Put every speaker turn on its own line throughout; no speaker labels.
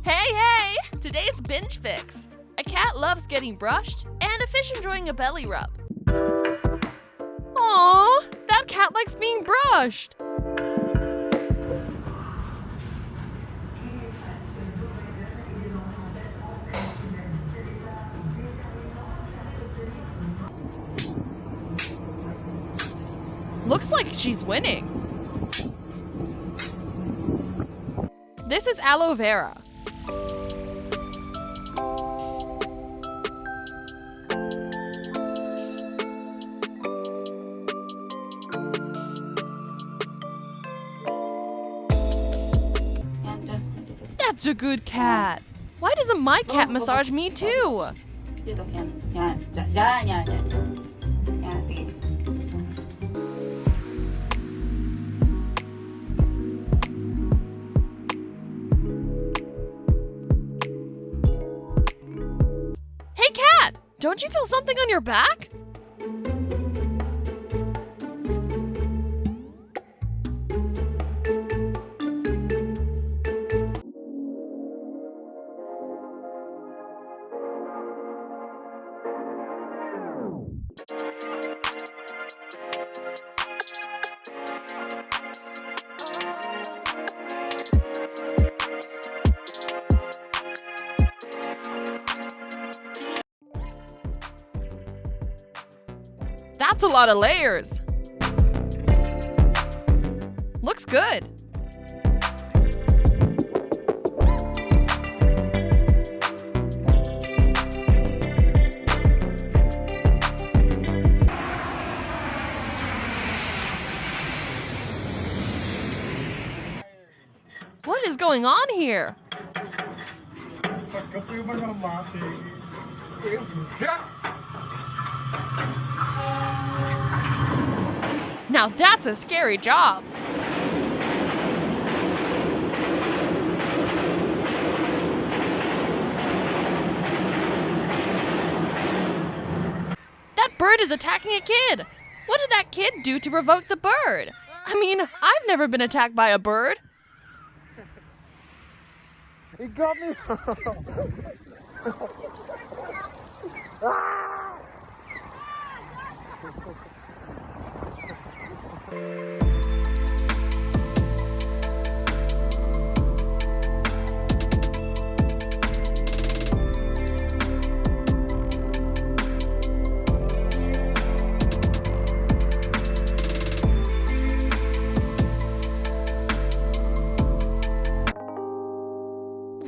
Hey! Today's binge fix. A cat loves getting brushed, and a fish enjoying a belly rub. Aww, that cat likes being brushed. Looks like she's winning. This is aloe vera. That's a good cat. Why doesn't my cat massage me too?
Dito, yan. Yan. Yan, sige.
Hey cat, don't you feel something on your back? That's a lot of layers. Looks good. What is going on here? Now that's a scary job. That bird is attacking a kid. What did that kid do to provoke the bird? I mean, I've never been attacked by a bird.
He got me.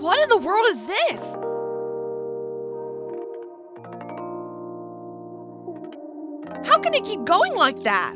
What in the world is this? How can it keep going like that?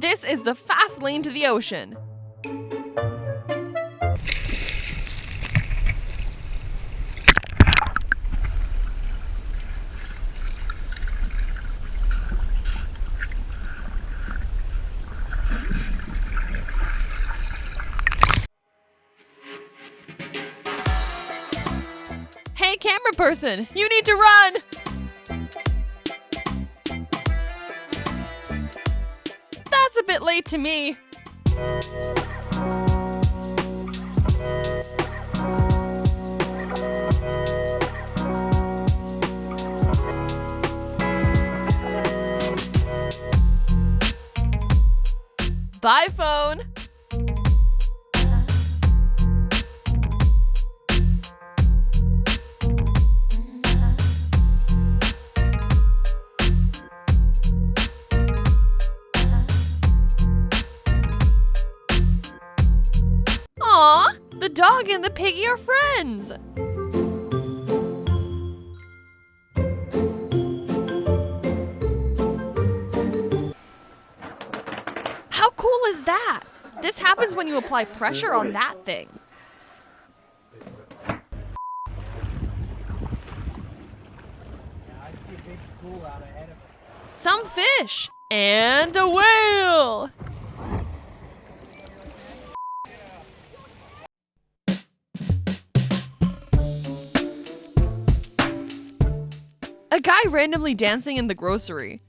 This is the fast lane to the ocean. Hey, camera person, you need to run! That's a bit late to me. Bye, phone. Aw, the dog and the piggy are friends. cool is that? This happens when you apply pressure on that thing.
I see a big school out ahead of us.
Some fish and a whale. A guy randomly dancing in the grocery.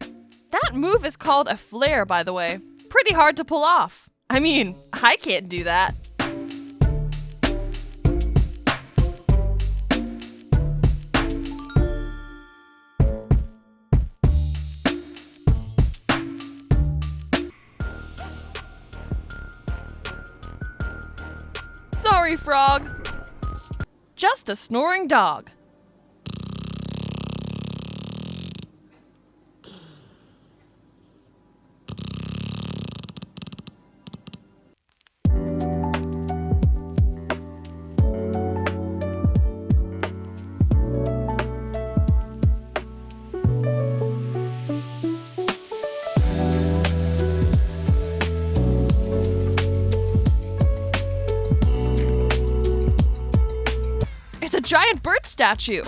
That move is called a flare, by the way. Pretty hard to pull off. I mean, I can't do that. Sorry, frog. Just a snoring dog. It's a giant bird statue.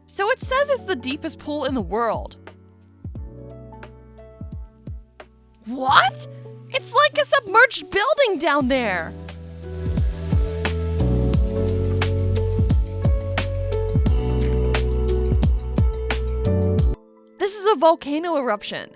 So it says it's the deepest pool in the world. What? It's like a submerged building down there. This is a volcano eruption.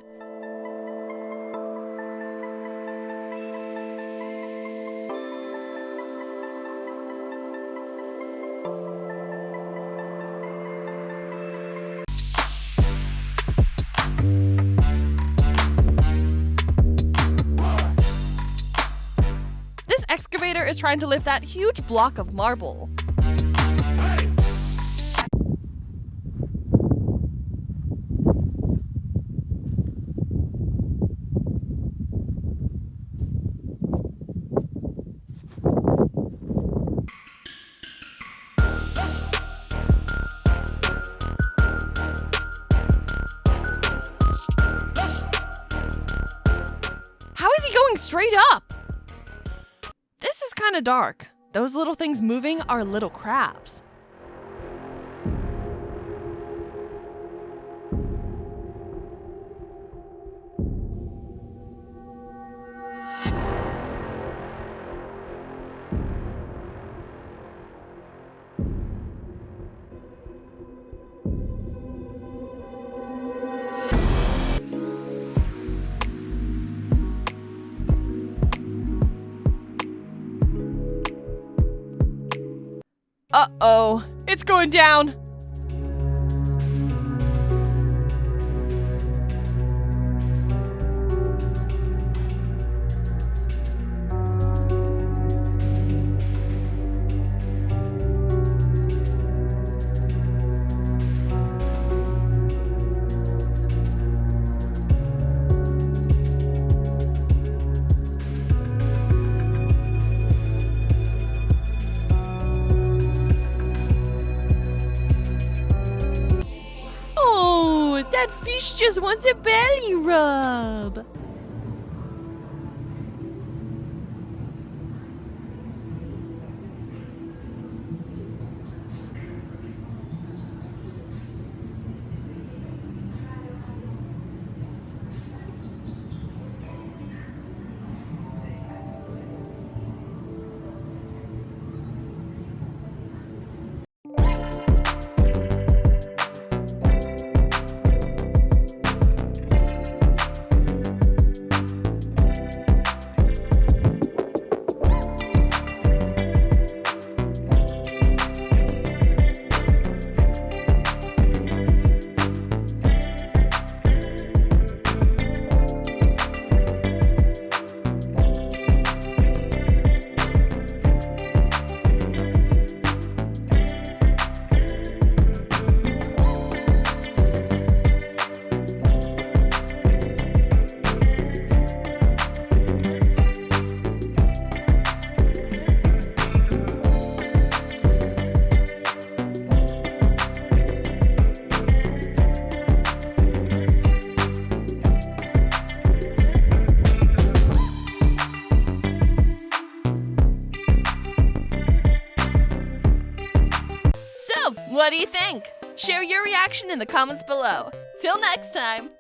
This excavator is trying to lift that huge block of marble. How is he going straight up? This is kind of dark. Those little things moving are little crabs. Uh-oh, it's going down. That fish just wants a belly rub. What do you think? Share your reaction in the comments below. Till next time!